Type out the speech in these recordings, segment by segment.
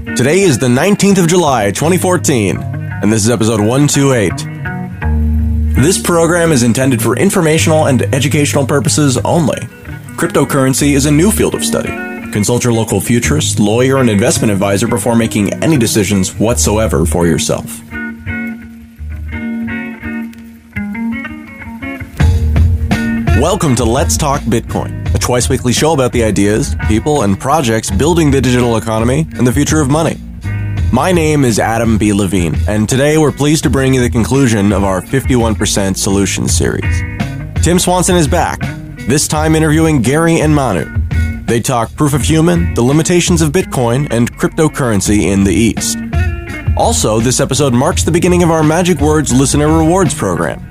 Today is the 19th of July, 2014, and this is episode 128. This program is intended for informational and educational purposes only. Cryptocurrency is a new field of study. Consult your local futurist, lawyer, and investment advisor before making any decisions whatsoever for yourself. Welcome to Let's Talk Bitcoin, a twice-weekly show about the ideas, people, and projects building the digital economy and the future of money. My name is Adam B. Levine, and today we're pleased to bring you the conclusion of our 51% Solutions series. Tim Swanson is back, this time interviewing Gary and Manu. They talk proof of human, the limitations of Bitcoin, and cryptocurrency in the East. Also, this episode marks the beginning of our Magic Words Listener Rewards program.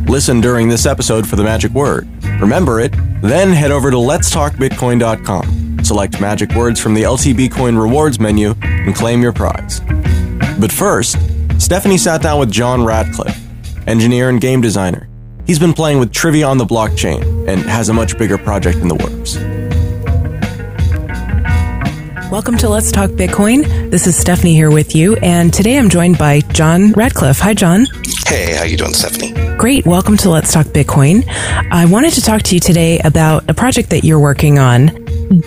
Listen during this episode for the magic word. Remember it, then head over to letstalkbitcoin.com. Select magic words from the LTB Coin Rewards menu and claim your prize. But first, Stephanie sat down with John Radcliffe, engineer and game designer. He's been playing with trivia on the blockchain and has a much bigger project in the works. Welcome to Let's Talk Bitcoin. This is Stephanie here with you, and today I'm joined by John Radcliffe. Hi, John. Hey, how you doing, Stephanie? Great. Welcome to Let's Talk Bitcoin. I wanted to talk to you today about a project that you're working on,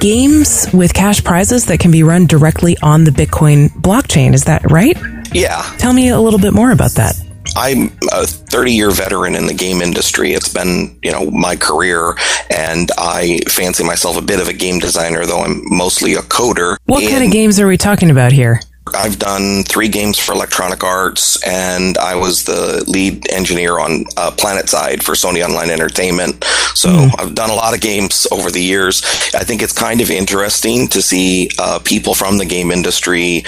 games with cash prizes that can be run directly on the Bitcoin blockchain. Is that right? Yeah. Tell me a little bit more about that. I'm a 30-year veteran in the game industry. It's been, my career, and I fancy myself a bit of a game designer, though I'm mostly a coder. What kind of games are we talking about here? I've done 3 games for Electronic Arts, and I was the lead engineer on PlanetSide for Sony Online Entertainment. So I've done a lot of games over the years. I think it's kind of interesting to see people from the game industry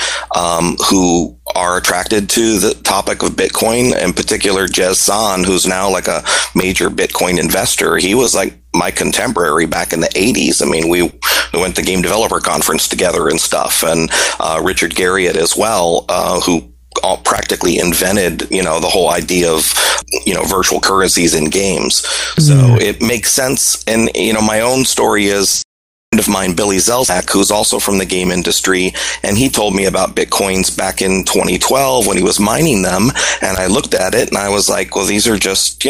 who are attracted to the topic of Bitcoin, in particular Jez San, who's now like a major Bitcoin investor. He was like my contemporary back in the 80s. I mean, we went to Game Developer Conference together and stuff, and Richard Garriott as well, who practically invented, the whole idea of, virtual currencies in games. So it makes sense. And, my own story is of mine, Billy Zelzak, who's also from the game industry, and he told me about Bitcoins back in 2012 when he was mining them, and I looked at it and I was like, well, these are just,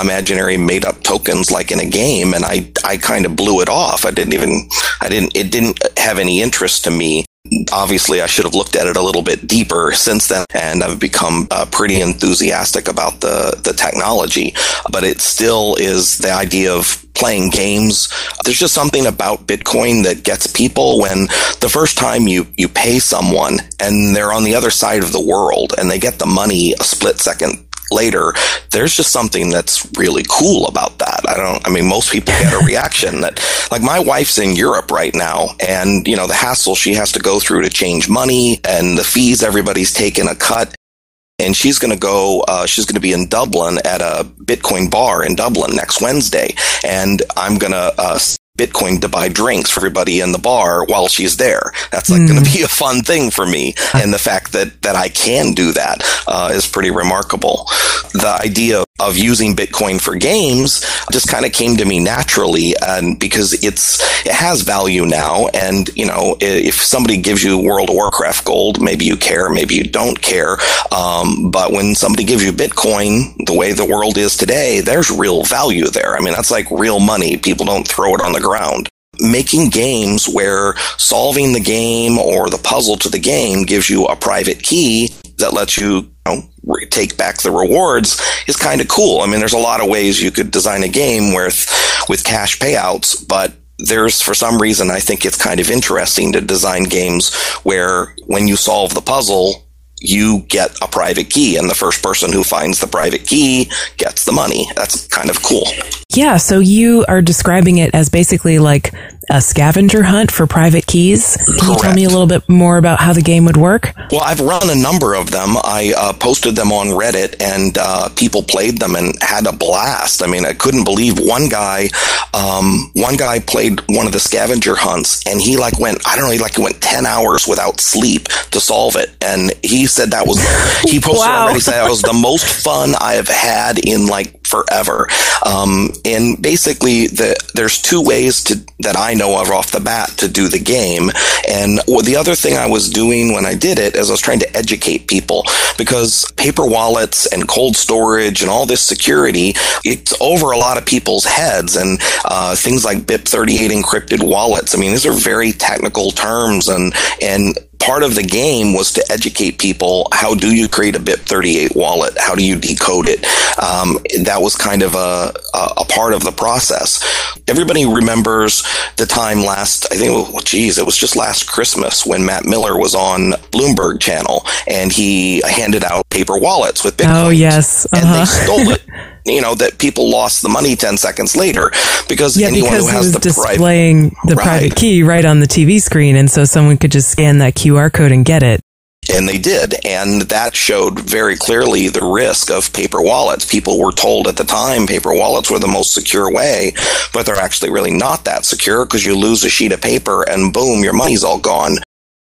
imaginary made up tokens like in a game, and I kind of blew it off. It didn't have any interest to me. Obviously, I should have looked at it a little bit deeper since then, and I've become pretty enthusiastic about the technology. But it still is the idea of playing games. There's just something about Bitcoin that gets people when the first time you pay someone and they're on the other side of the world and they get the money a split second later, there's just something that's really cool about that. Most people get a reaction that, like, my wife's in Europe right now, and, the hassle she has to go through to change money and the fees everybody's taking a cut. And she's going to be in Dublin at a Bitcoin bar in Dublin next Wednesday. And I'm going to Bitcoin to buy drinks for everybody in the bar while she's there. That's going to be a fun thing for me. And the fact that I can do that is pretty remarkable. The idea of using Bitcoin for games just kind of came to me naturally, and because it has value now. And, if somebody gives you World of Warcraft gold, maybe you care, maybe you don't care. But when somebody gives you Bitcoin, the way the world is today, there's real value there. That's like real money. People don't throw it on the ground. Making games where solving the game or the puzzle to the game gives you a private key that lets you, take back the rewards is kind of cool. There's a lot of ways you could design a game with cash payouts, but for some reason, I think it's kind of interesting to design games where when you solve the puzzle, you get a private key, and the first person who finds the private key gets the money. That's kind of cool. Yeah, so you are describing it as basically like a scavenger hunt for private keys. Can you tell me a little bit more about how the game would work? Well, I've run a number of them. I posted them on Reddit, and people played them and had a blast. I couldn't believe one guy played one of the scavenger hunts, and he went 10 hours without sleep to solve it. And he said he posted already said that was the most fun I have had in forever. And basically, there's two ways that I know of off the bat to do the game. And the other thing I was doing when I did it is I was trying to educate people, because paper wallets and cold storage and all this security, it's over a lot of people's heads. And things like BIP38 encrypted wallets, I mean, these are very technical terms, and part of the game was to educate people. How do you create a BIP38 wallet? How do you decode it? That was kind of a part of the process. Everybody remembers the time it was just last Christmas when Matt Miller was on Bloomberg channel and he handed out paper wallets with Bitcoin. Oh, yes. And they stole it. That people lost the money 10 seconds later because anyone who has the displaying the private key right on the TV screen. And so someone could just scan that QR code and get it. And they did. And that showed very clearly the risk of paper wallets. People were told at the time paper wallets were the most secure way, but they're actually really not that secure, because you lose a sheet of paper and boom, your money's all gone.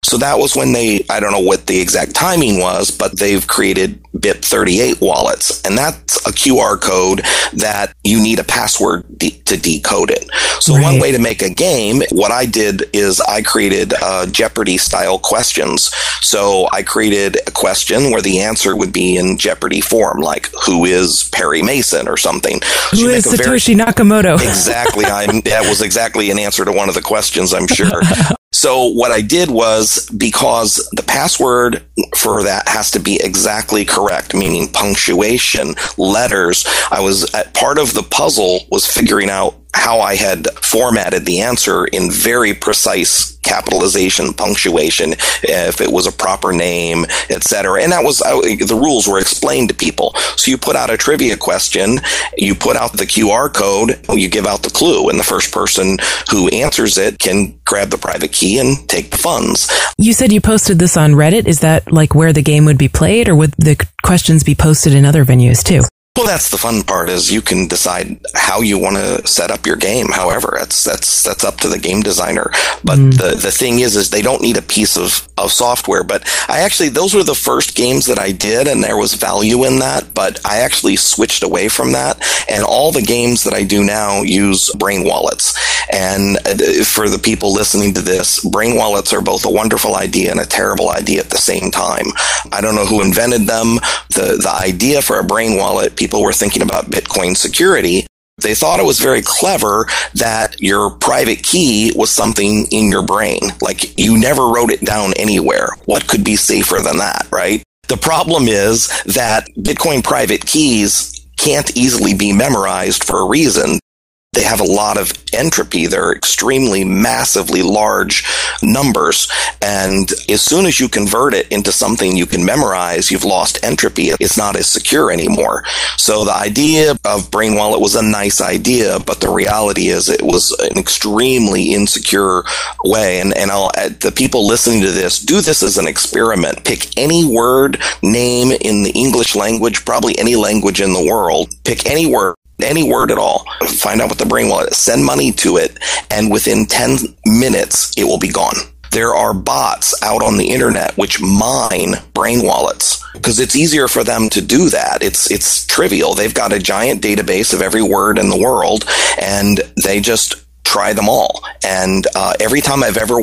So that was when I don't know what the exact timing was, but they've created BIP38 wallets. And that's a QR code that you need a password to decode it. So One way to make a game, what I did is I created Jeopardy style questions. So I created a question where the answer would be in Jeopardy form, like who is Perry Mason or something. Who is Satoshi Nakamoto? Exactly. That was exactly an answer to one of the questions, I'm sure. So what I did was, because the password for that has to be exactly correct, meaning punctuation, letters, part of the puzzle was figuring out how I had formatted the answer in very precise capitalization, punctuation, if it was a proper name, etc. And that was the rules were explained to people. So you put out a trivia question, you put out the QR code, you give out the clue, and the first person who answers it can grab the private key and take the funds. You said you posted this on Reddit. Is that like where the game would be played, or would the questions be posted in other venues too? Well, that's the fun part, is you can decide how you want to set up your game. However, that's up to the game designer. But the thing is they don't need a piece of software. But those were the first games that I did, and there was value in that. But I actually switched away from that. And all the games that I do now use brain wallets. And for the people listening to this, brain wallets are both a wonderful idea and a terrible idea at the same time. I don't know who invented them. The idea for a brain wallet, people were thinking about Bitcoin security. They thought it was very clever that your private key was something in your brain. Like, you never wrote it down anywhere. What could be safer than that, right? The problem is that Bitcoin private keys can't easily be memorized for a reason. They have a lot of entropy. They're extremely massively large numbers. And as soon as you convert it into something you can memorize, you've lost entropy. It's not as secure anymore. So the idea of Brain Wallet was a nice idea, but the reality is it was an extremely insecure way. And the people listening to this, do this as an experiment. Pick any word, name in the English language, probably any language in the world. Pick any word at all. Find out what the brain wallet is. Send money to it, and within 10 minutes, it will be gone. There are bots out on the internet which mine brain wallets because it's easier for them to do that. It's trivial. They've got a giant database of every word in the world, and they just try them all. And every time I've ever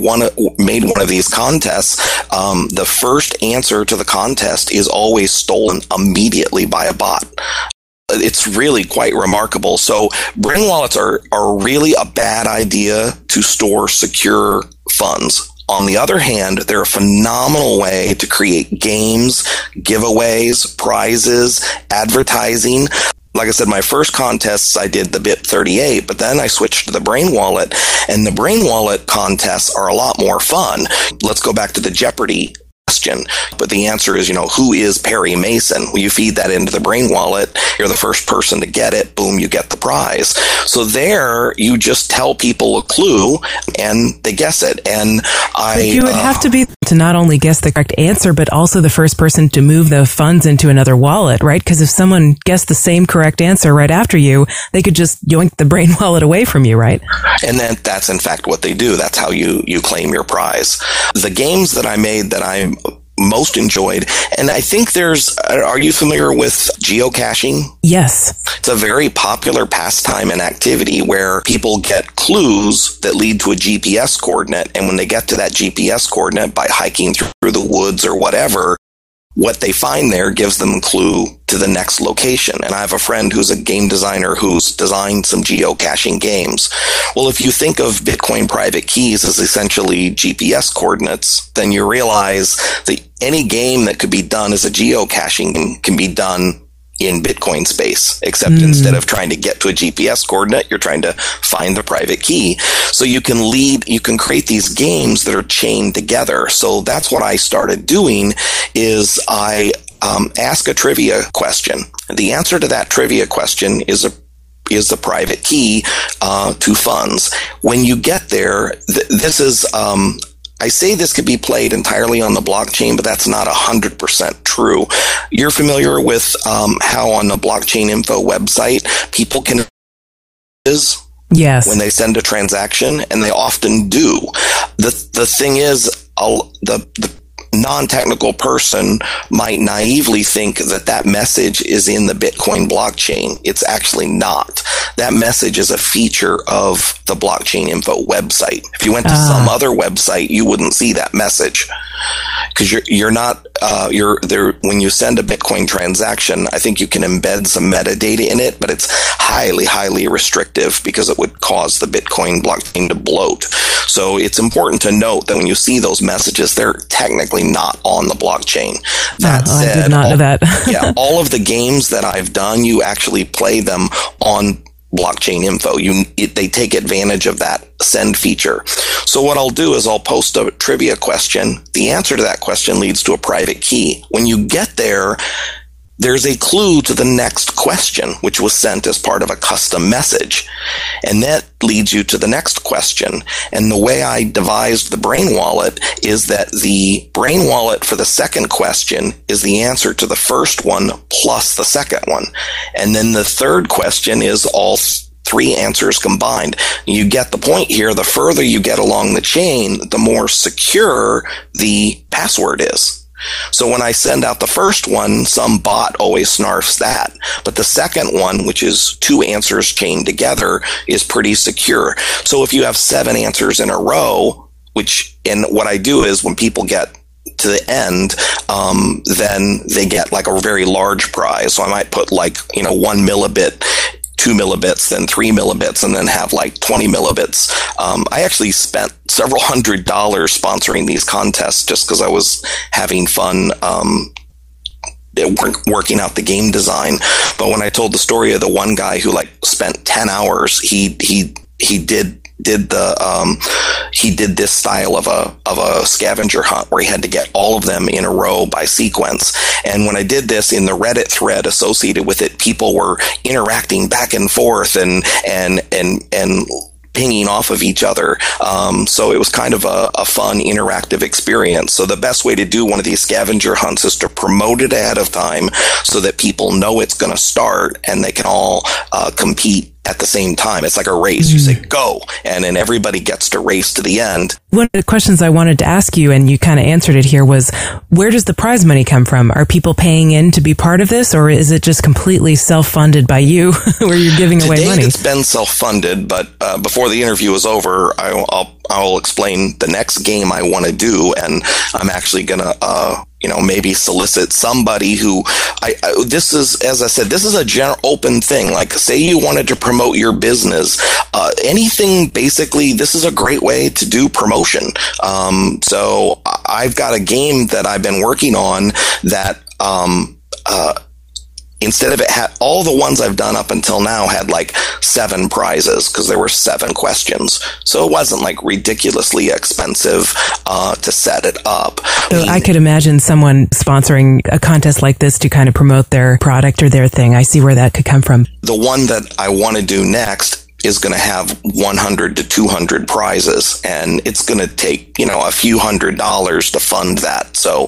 made one of these contests, the first answer to the contest is always stolen immediately by a bot. It's really quite remarkable. So brain wallets are really a bad idea to store secure funds. On the other hand, they're a phenomenal way to create games, giveaways, prizes, advertising. Like I said, my first contests, I did the BIP38, but then I switched to the Brain Wallet, and the Brain Wallet contests are a lot more fun. Let's go back to the Jeopardy question. But the answer is, who is Perry Mason? Well, you feed that into the Brain Wallet. You're the first person to get it. Boom, you get the prize. So there, you just tell people a clue and they guess it. And you would have to be to not only guess the correct answer, but also the first person to move the funds into another wallet, right? Because if someone guessed the same correct answer right after you, they could just yoink the Brain Wallet away from you, right? And then that's in fact what they do. That's how you claim your prize. The games that I made that I'm most enjoyed. And I think are you familiar with geocaching? Yes. It's a very popular pastime and activity where people get clues that lead to a GPS coordinate. And when they get to that GPS coordinate by hiking through the woods or whatever, what they find there gives them a clue to the next location. And I have a friend who's a game designer who's designed some geocaching games. Well, if you think of Bitcoin private keys as essentially GPS coordinates, then you realize that any game that could be done as a geocaching game can be done in Bitcoin space, except instead of trying to get to a GPS coordinate, you're trying to find the private key. So you can create these games that are chained together. So that's what I started doing is I ask a trivia question. The answer to that trivia question is the private key to funds. When you get there, this is I say this could be played entirely on the blockchain, but that's not 100% true. You're familiar with how on the blockchain info website people can yes when they send a transaction, and they often do. The thing is, the non-technical person might naively think that message is in the Bitcoin blockchain. It's actually not. That message is a feature of the blockchain info website. If you went to some other website, you wouldn't see that message because you're not there. When you send a Bitcoin transaction, I think you can embed some metadata in it, but it's highly, highly restrictive because it would cause the Bitcoin blockchain to bloat. So it's important to note that when you see those messages, they're technically not on the blockchain. That said, I did not know that. yeah, all of the games that I've done, you actually play them on blockchain info. They take advantage of that send feature. So what I'll do is I'll post a trivia question. The answer to that question leads to a private key. When you get there, there's a clue to the next question, which was sent as part of a custom message. And that leads you to the next question. And the way I devised the brain wallet is that the brain wallet for the second question is the answer to the first one plus the second one. And then the third question is all three answers combined. You get the point here. The further you get along the chain, the more secure the password is. So when I send out the first one, some bot always snarfs that. But the second one, which is two answers chained together, is pretty secure. So if you have 7 answers in a row, and what I do is when people get to the end, then they get like a very large prize. So I might put 1 millibit, 2 millibits, then 3 millibits, and then have 20 millibits. I actually spent several $100s sponsoring these contests just because I was having fun working out the game design. But when I told the story of the one guy who spent 10 hours, he did this style of a scavenger hunt where he had to get all of them in a row by sequence. And when I did this in the Reddit thread associated with it, people were interacting back and forth and pinging off of each other. So it was kind of a fun interactive experience. So the best way to do one of these scavenger hunts is to promote it ahead of time so that people know it's going to start and they can all compete at the same time. It's like a race. You say go, and then everybody gets to race to the end. One of the questions I wanted to ask you, and you kind of answered it here, was where does the prize money come from? Are people paying in to be part of this, or is it just completely self-funded by you where you're giving away money? It's been self-funded, but before the interview is over, I'll explain the next game I want to do, and I'm actually going to maybe solicit somebody who this is, as I said, this is a general open thing. Like, say you wanted to promote your business, anything, basically, this is a great way to do promotion. So I've got a game that I've been working on that, instead of it had all the ones I've done up until now had 7 prizes because there were 7 questions. So it wasn't ridiculously expensive to set it up. So I could imagine someone sponsoring a contest like this to kind of promote their product or their thing. I see where that could come from. The one that I want to do next is going to have 100 to 200 prizes, and it's going to take, a few $100s to fund that. So,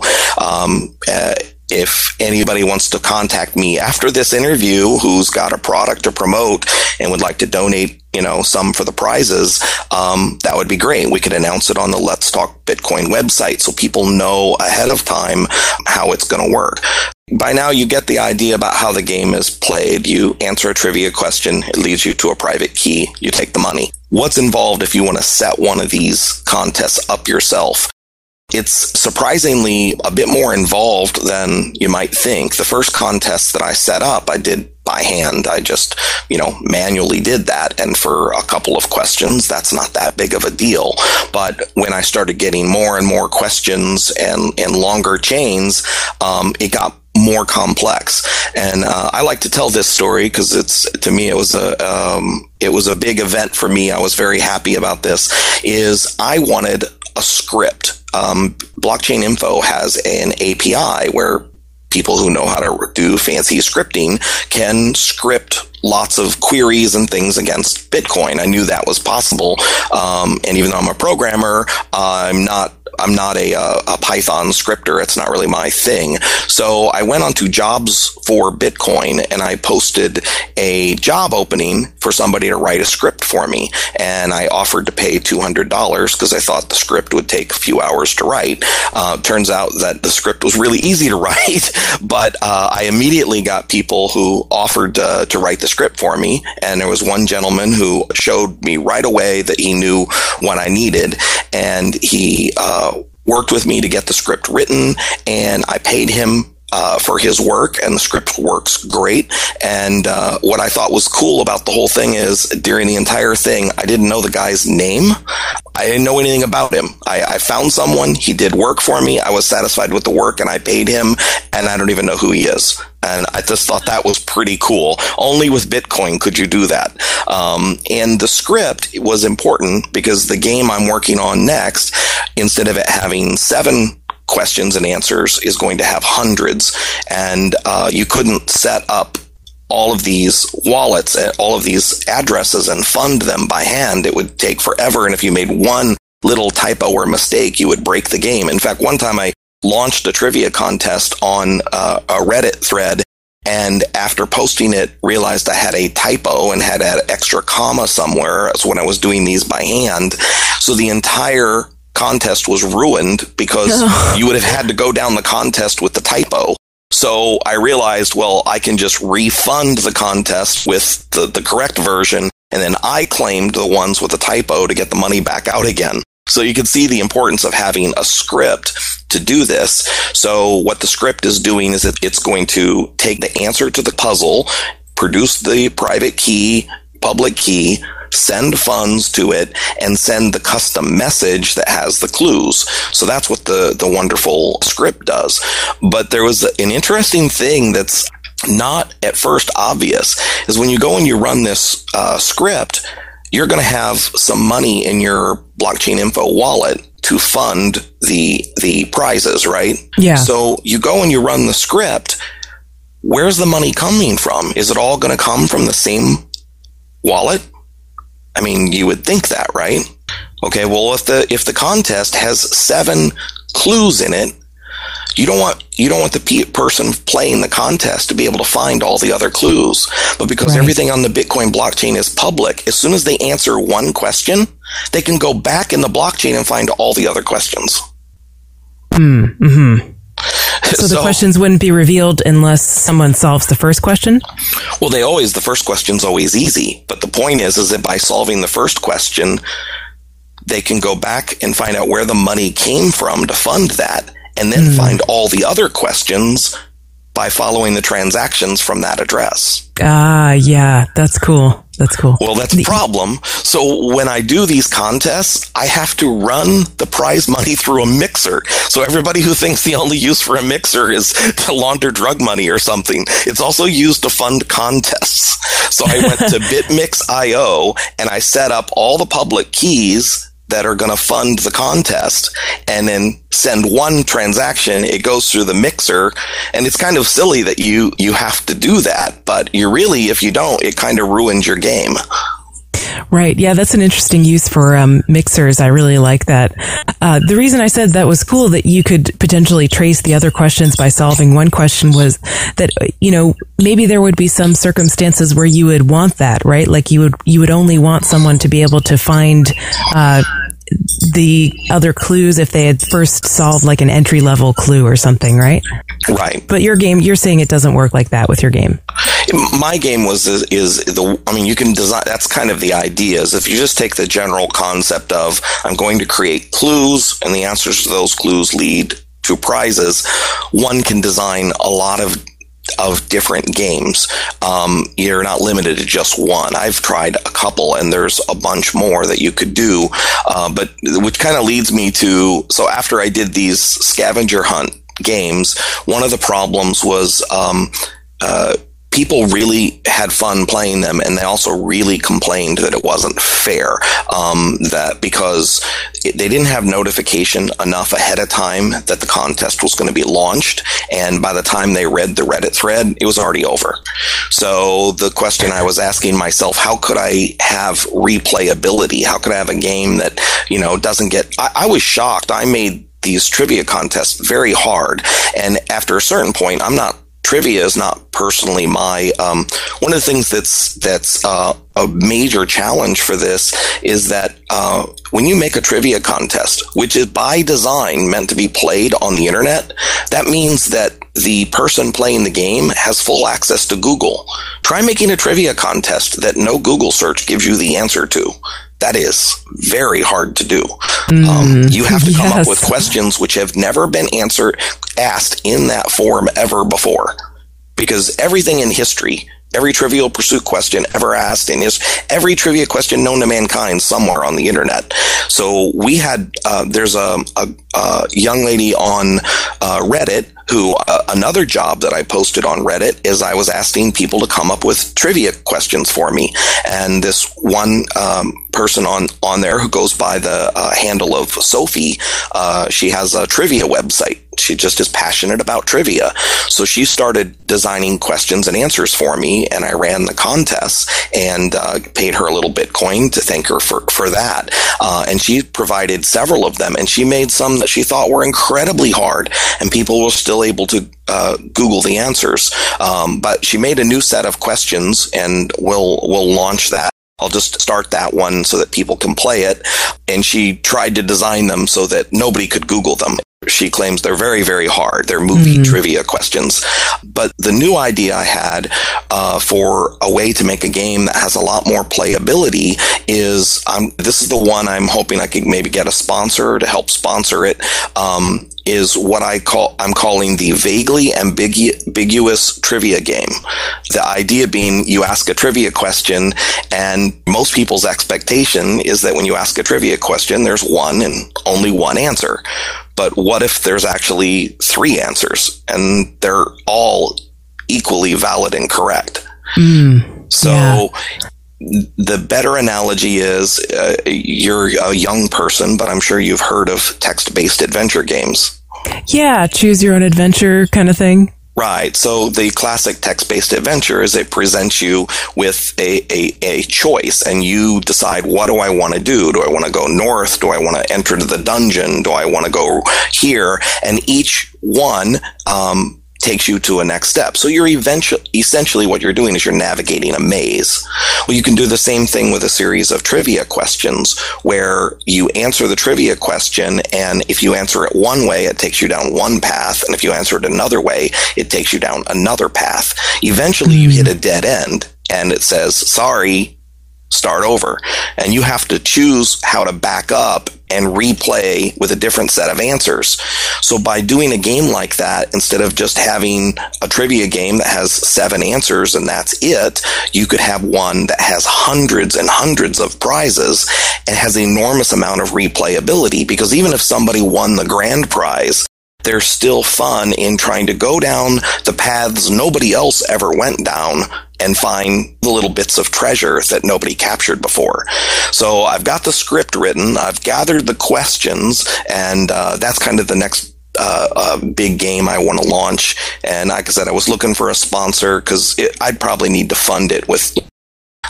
if anybody wants to contact me after this interview who's got a product to promote and would like to donate some for the prizes, that would be great. We could announce it on the Let's Talk Bitcoin website so people know ahead of time how it's going to work. By now, you get the idea about how the game is played. You answer a trivia question. It leads you to a private key. You take the money. What's involved if you want to set one of these contests up yourself? It's surprisingly a bit more involved than you might think. The first contest that I set up, I did by hand. I just, manually did that. And for a couple of questions, that's not that big of a deal. But when I started getting more and more questions and longer chains, it got more complex. And I like to tell this story because it was a big event for me. I was very happy about this. Is I wanted a script. Blockchain Info has an API where people who know how to do fancy scripting can script lots of queries and things against Bitcoin. I knew that was possible. And even though I'm a programmer, I'm not a Python scripter. It's not really my thing. So I went onto Jobs for Bitcoin and I posted a job opening for somebody to write a script for me. And I offered to pay $200 because I thought the script would take a few hours to write. Turns out that the script was really easy to write, but I immediately got people who offered to write the script for me. And there was one gentleman who showed me right away that he knew what I needed. And he worked with me to get the script written, and I paid him for his work, and the script works great. And what I thought was cool about the whole thing is during the entire thing, I didn't know the guy's name. I didn't know anything about him. I found someone, he did work for me, I was satisfied with the work, and I paid him, and I don't even know who he is. And I just thought that was pretty cool. Only with Bitcoin could you do that. And the script was important because the game I'm working on next, instead of it having 7 questions and answers, is going to have hundreds. And you couldn't set up all of these wallets, all of these addresses and fund them by hand. It would take forever. And if you made one little typo or mistake, you would break the game. In fact, one time I launched a trivia contest on a Reddit thread, and after posting it, realized I had a typo and had an extra comma somewhere. That's when I was doing these by hand. So the entire contest was ruined because you would have had to go down the contest with the typo. So I realized, well, I can just refund the contest with the correct version, and then I claimed the ones with the typo to get the money back out again. So you can see the importance of having a script to do this. So what the script is doing is it's going to take the answer to the puzzle, produce the private key, public key, send funds to it, and send the custom message that has the clues. So that's what the wonderful script does. But there was an interesting thing that's not at first obvious, is when you go and you run this script, you're going to have some money in your Blockchain Info wallet to fund the prizes, right? Yeah. So you go and you run the script. Where's the money coming from? Is it all going to come from the same wallet? I mean, you would think that, right? Okay, well, if the contest has 7 clues in it, you don't want the person playing the contest to be able to find all the other clues. But because everything on the Bitcoin blockchain is public, as soon as they answer one question, they can go back in the blockchain and find all the other questions. Mm-hmm. So the questions wouldn't be revealed unless someone solves the first question? Well, the first question's always easy. But the point is that by solving the first question, they can go back and find out where the money came from to fund that, and then find all the other questions by following the transactions from that address. Yeah, that's cool. That's cool. Well, that's the problem. So when I do these contests, I have to run the prize money through a mixer. So everybody who thinks the only use for a mixer is to launder drug money or something, it's also used to fund contests. So I went to BitMix.io and I set up all the public keys that are going to fund the contest, and then send one transaction. It goes through the mixer, and it's kind of silly that you have to do that, but you really, if you don't, it kind of ruins your game. Right. Yeah, that's an interesting use for mixers. I really like that. The reason I said that was cool that you could potentially trace the other questions by solving one question was that, maybe there would be some circumstances where you would want that, right? Like you would only want someone to be able to find the other clues if they had first solved like an entry level clue or something, right? Right. But your game, you're saying it doesn't work like that with your game. My game you can design, that's kind of the idea, is if you just take the general concept of, I'm going to create clues and the answers to those clues lead to prizes, one can design a lot of different games. You're not limited to just one. I've tried a couple and there's a bunch more that you could do. But which kind of leads me to, so after I did these scavenger hunt games, one of the problems was, people really had fun playing them, and they also really complained that it wasn't fair, that because they didn't have notification enough ahead of time that the contest was going to be launched, and by the time they read the Reddit thread, it was already over. So the question I was asking myself, how could I have replayability? How could I have a game that, doesn't get... I was shocked. I made these trivia contests very hard, and after a certain point, trivia is not personally my, one of the things that's a major challenge for this is that, when you make a trivia contest, which is by design meant to be played on the internet, that means that the person playing the game has full access to Google. Try making a trivia contest that no Google search gives you the answer to. That is very hard to do. You have to come up with questions which have never been asked in that form ever before. Because everything in history, every Trivial Pursuit question ever asked every trivia question known to mankind somewhere on the internet. So we had, there's a young lady on Reddit who, another job that I posted on Reddit is I was asking people to come up with trivia questions for me. And this one person on there who goes by the handle of Sophie, she has a trivia website. She just is passionate about trivia. So she started designing questions and answers for me, and I ran the contests and paid her a little Bitcoin to thank her for that. And she provided several of them, and she made some that she thought were incredibly hard, and people were still able to Google the answers. But she made a new set of questions, and we'll launch that. I'll just start that one so that people can play it. And she tried to design them so that nobody could Google them. She claims they're very, very hard. They're movie trivia questions. But the new idea I had for a way to make a game that has a lot more playability is, this is the one I'm hoping I could maybe get a sponsor to help sponsor it, is what I'm calling the vaguely ambiguous trivia game. The idea being, you ask a trivia question, and most people's expectation is that when you ask a trivia question, there's one and only one answer. But what if there's actually three answers, and they're all equally valid and correct? The better analogy is, you're a young person, but I'm sure you've heard of text-based adventure games. Yeah, choose your own adventure kind of thing. Right. So the classic text-based adventure is it presents you with a choice, and you decide, what do I want to do? Do I want to go north? Do I want to enter the dungeon? Do I want to go here? And each one takes you to a next step. So you're essentially what you're doing is you're navigating a maze. Well, you can do the same thing with a series of trivia questions where you answer the trivia question, and if you answer it one way, it takes you down one path, and if you answer it another way, it takes you down another path. Eventually you hit a dead end, and it says, sorry, start over. And you have to choose how to back up and replay with a different set of answers. So by doing a game like that, instead of just having a trivia game that has 7 answers and that's it, you could have one that has hundreds and hundreds of prizes and has an enormous amount of replayability, because even if somebody won the grand prize, there's still fun in trying to go down the paths nobody else ever went down and find the little bits of treasure that nobody captured before. So I've got the script written, I've gathered the questions, and that's kind of the next big game I want to launch. And like I said, I was looking for a sponsor because I'd probably need to fund it with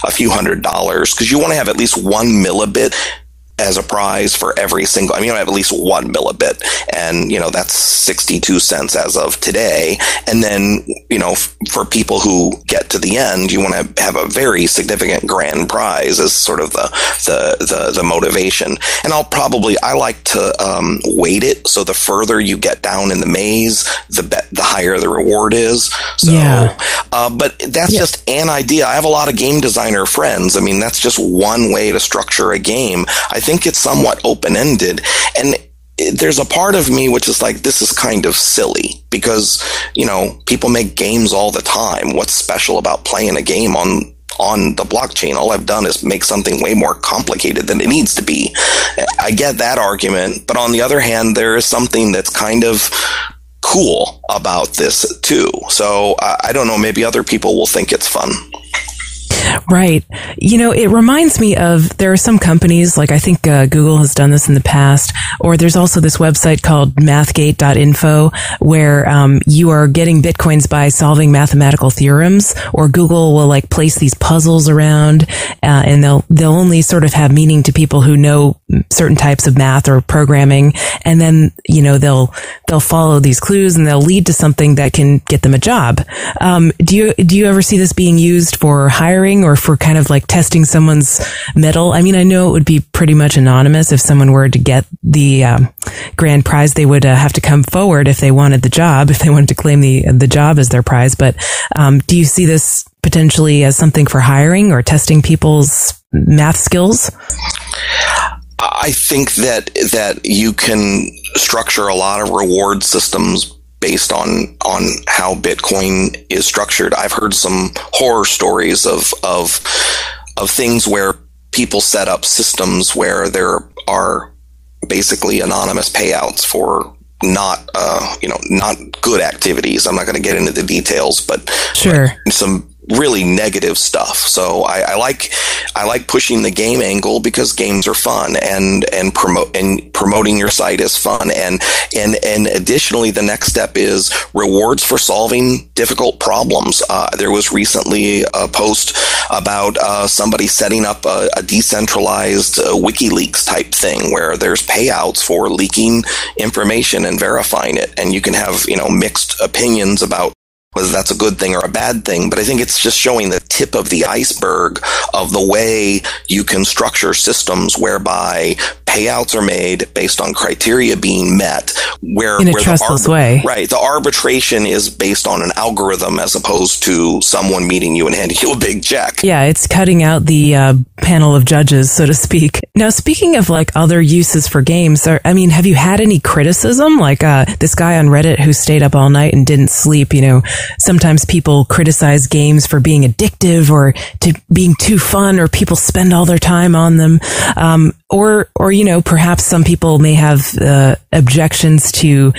a few $100s, because you want to have at least 1 millibit as a prize for every single, you have at least 1 millibit, and, that's 62 cents as of today. And then, for people who get to the end, you want to have a very significant grand prize as sort of the motivation. And I like to weight it, so the further you get down in the maze, the higher the reward is. So, yeah. But that's just an idea. I have a lot of game designer friends. That's just one way to structure a game. I think it's somewhat open-ended, and there's a part of me which is like, this is kind of silly, because people make games all the time. What's special about playing a game on the blockchain? All I've done is make something way more complicated than it needs to be. I get that argument, but on the other hand, there is something that's kind of cool about this too. So I don't know, maybe other people will think it's fun. Right. It reminds me of, there are some companies, like I think Google has done this in the past, or there's also this website called mathgate.info where you are getting Bitcoins by solving mathematical theorems, or Google will like place these puzzles around and they'll only sort of have meaning to people who know certain types of math or programming. And then, they'll follow these clues and they'll lead to something that can get them a job. Do you ever see this being used for hiring, or for kind of like testing someone's mettle? I know it would be pretty much anonymous. If someone were to get the grand prize, they would have to come forward if they wanted the job, if they wanted to claim the job as their prize. But do you see this potentially as something for hiring or testing people's math skills? I think that you can structure a lot of reward systems based on how Bitcoin is structured. I've heard some horror stories of things where people set up systems where there are basically anonymous payouts for not good activities. I'm not going to get into the details, but sure, some really negative stuff. So I like pushing the game angle, because games are fun, and promoting your site is fun. And additionally, the next step is rewards for solving difficult problems. There was recently a post about somebody setting up a decentralized WikiLeaks type thing where there's payouts for leaking information and verifying it. And you can have, mixed opinions about whether that's a good thing or a bad thing. But I think it's just showing the tip of the iceberg of the way you can structure systems whereby payouts are made based on criteria being met, in a trustless way. Right. The arbitration is based on an algorithm as opposed to someone meeting you and handing you a big check. Yeah, it's cutting out the panel of judges, so to speak. Now, speaking of like other uses for games, have you had any criticism? Like this guy on Reddit who stayed up all night and didn't sleep, sometimes people criticize games for being addictive or to being too fun, or people spend all their time on them. Or perhaps some people may have objections to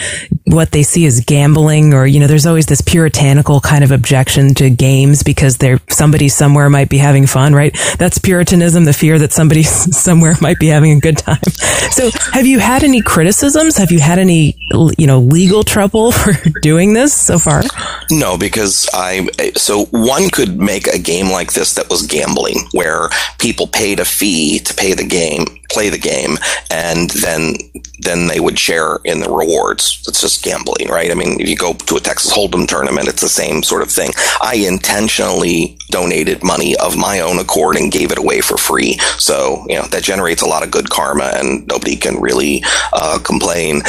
what they see as gambling, or, there's always this puritanical kind of objection to games because somebody somewhere might be having fun, right? That's puritanism, the fear that somebody somewhere might be having a good time. So have you had any criticisms? Have you had any, legal trouble for doing this so far? No, because so one could make a game like this that was gambling, where people paid a fee to play the game, and then they would share in the rewards. It's just gambling, right? If you go to a Texas Hold'em tournament, it's the same sort of thing. I intentionally donated money of my own accord and gave it away for free. So, that generates a lot of good karma, and nobody can really complain.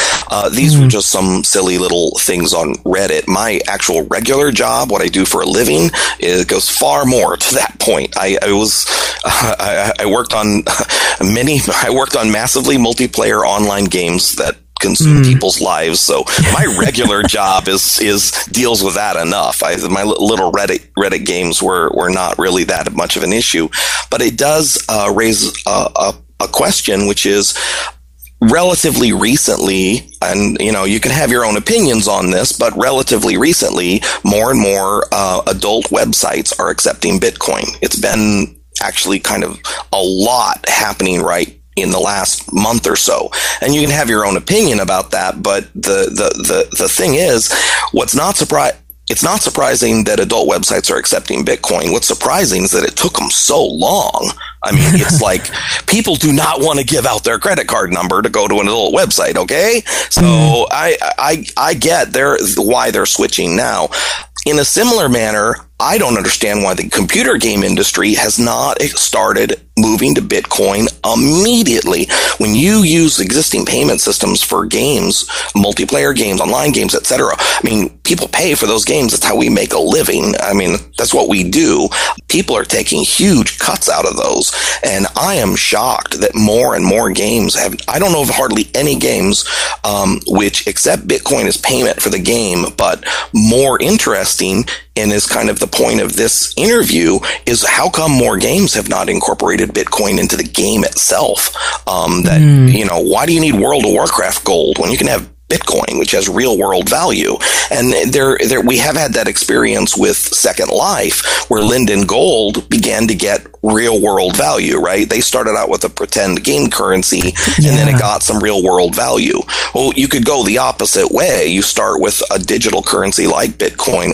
These were just some silly little things on Reddit. My actual regular job, what I do for a living, it goes far more to that point. I worked on massively multiplayer online games that consume people's lives. So my regular job deals with that enough. My little Reddit games were not really that much of an issue, but it does raise a question, which is, relatively recently, and you can have your own opinions on this, but relatively recently, more and more adult websites are accepting Bitcoin. It's been actually kind of a lot happening right in the last month or so, and you can have your own opinion about that. But the thing is, what's not it's not surprising that adult websites are accepting Bitcoin. What's surprising is that it took them so long. I mean, it's like people do not want to give out their credit card number to go to an adult website. Okay. So I get why they're switching now. In a similar manner, I don't understand why the computer game industry has not started moving to Bitcoin immediately. When you use existing payment systems for games, multiplayer games, online games, etc., I mean, people pay for those games. That's how we make a living. I mean, that's what we do. People are taking huge cuts out of those. And I am shocked that more and more games I don't know of hardly any games which accept Bitcoin as payment for the game, but more interesting, and is kind of the point of this interview, is how come more games have not incorporated Bitcoin into the game itself? Why do you need World of Warcraft gold when you can have Bitcoin, which has real world value? And we have had that experience with Second Life, where Linden Gold began to get real world value, right? They started out with a pretend game currency, and then it got some real world value. Well, you could go the opposite way. You start with a digital currency like Bitcoin,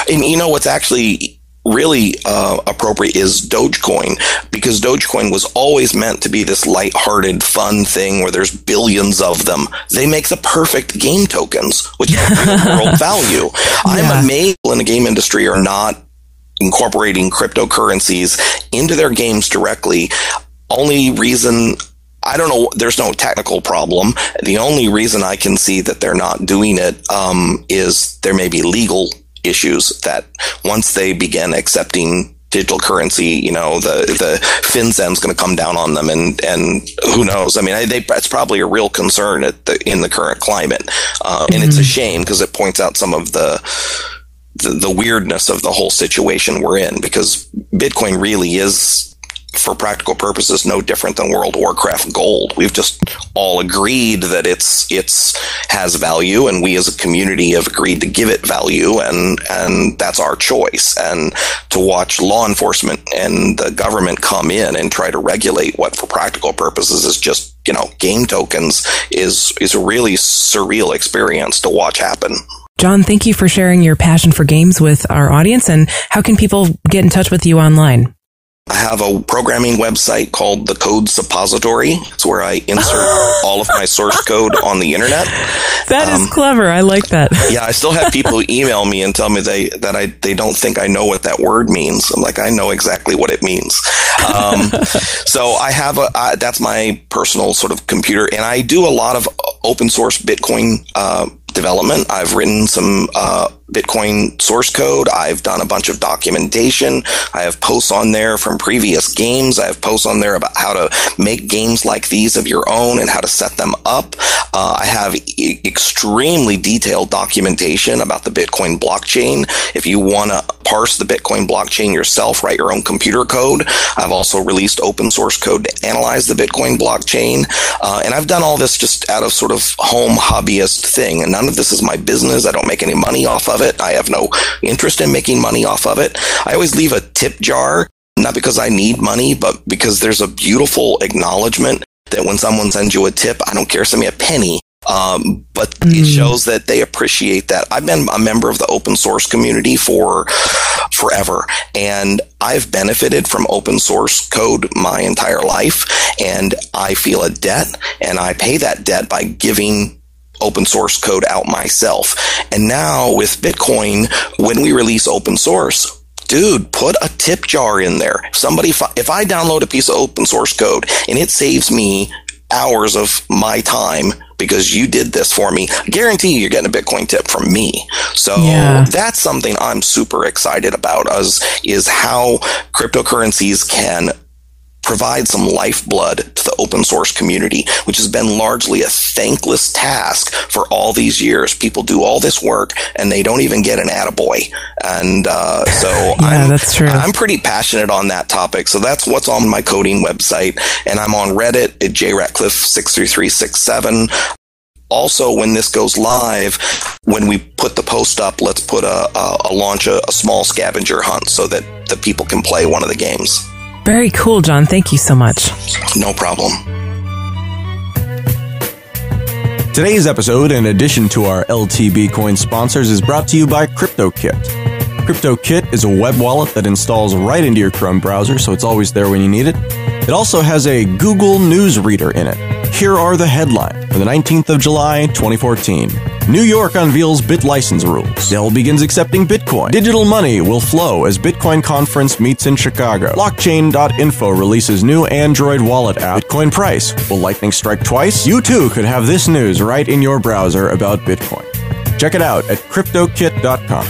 and you know what's actually really appropriate is Dogecoin, because Dogecoin was always meant to be this lighthearted, fun thing where there's billions of them. They make the perfect game tokens, which have real world value. I'm amazed in the game industry are not incorporating cryptocurrencies into their games directly. Only reason, I don't know, there's no technical problem. The only reason I can see that they're not doing it is there may be legal issues that once they begin accepting digital currency, the FinCEN's going to come down on them, and who knows? I mean, that's probably a real concern in the current climate, and it's a shame because it points out some of the weirdness of the whole situation we're in, because Bitcoin really is, for practical purposes, no different than World of Warcraft gold. We've just all agreed that it's has value, and we as a community have agreed to give it value, and that's our choice. And to watch law enforcement and the government come in and try to regulate what, for practical purposes, is just game tokens is a really surreal experience to watch happen. John, thank you for sharing your passion for games with our audience. And how can people get in touch with you online? I have a programming website called The Code Suppository. It's where I insert all of my source code on the internet. That is clever. I like that. Yeah, I still have people email me and tell me they don't think I know what that word means. I'm like, I know exactly what it means. So I have that's my personal sort of computer, and I do a lot of open source Bitcoin development. I've written some Bitcoin source code. I've done a bunch of documentation. I have posts on there from previous games. I have posts on there about how to make games like these of your own and how to set them up. I have extremely detailed documentation about the Bitcoin blockchain. If you want to parse the Bitcoin blockchain yourself, write your own computer code. I've also released open source code to analyze the Bitcoin blockchain. And I've done all this just out of sort of home hobbyist thing. And none of this is my business. I don't make any money off of it. I have no interest in making money off of it. I always leave a tip jar, not because I need money, but because there's a beautiful acknowledgement that when someone sends you a tip, I don't care, send me a penny. But it shows that they appreciate that. I've been a member of the open source community for forever, and I've benefited from open source code my entire life, and I feel a debt, and I pay that debt by giving open source code out myself. And now with Bitcoin, when we release open source, dude, put a tip jar in there. If I download a piece of open source code and it saves me hours of my time because you did this for me, I guarantee you're getting a Bitcoin tip from me. So that's something I'm super excited about, is how cryptocurrencies can provide some lifeblood to the open source community, which has been largely a thankless task for all these years. People do all this work and they don't even get an attaboy. And that's true. I'm pretty passionate on that topic. So that's what's on my coding website. And I'm on Reddit at jratcliffe63367. Also, when this goes live, when we put the post up, let's put launch a small scavenger hunt so that the people can play one of the games. Very cool, John. Thank you so much. No problem. Today's episode, in addition to our LTB coin sponsors, is brought to you by CryptoKit. CryptoKit is a web wallet that installs right into your Chrome browser, so it's always there when you need it. It also has a Google News reader in it. Here are the headlines for the 19th of July, 2014. New York unveils BitLicense rules. Dell begins accepting Bitcoin. Digital money will flow as Bitcoin conference meets in Chicago. Blockchain.info releases new Android wallet app. Bitcoin price. Will lightning strike twice? You too could have this news right in your browser about Bitcoin. Check it out at CryptoKit.com.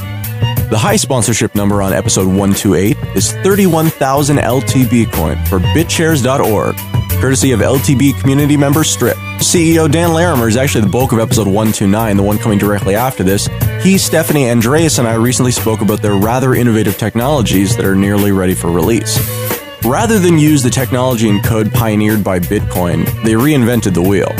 The high sponsorship number on episode 128 is 31,000 LTB coin for BitShares.org, courtesy of LTB community member Strip. CEO Dan Larimer is actually the bulk of episode 129, the one coming directly after this. He, Stephanie, Andreas, and I recently spoke about their rather innovative technologies that are nearly ready for release. Rather than use the technology and code pioneered by Bitcoin, they reinvented the wheel.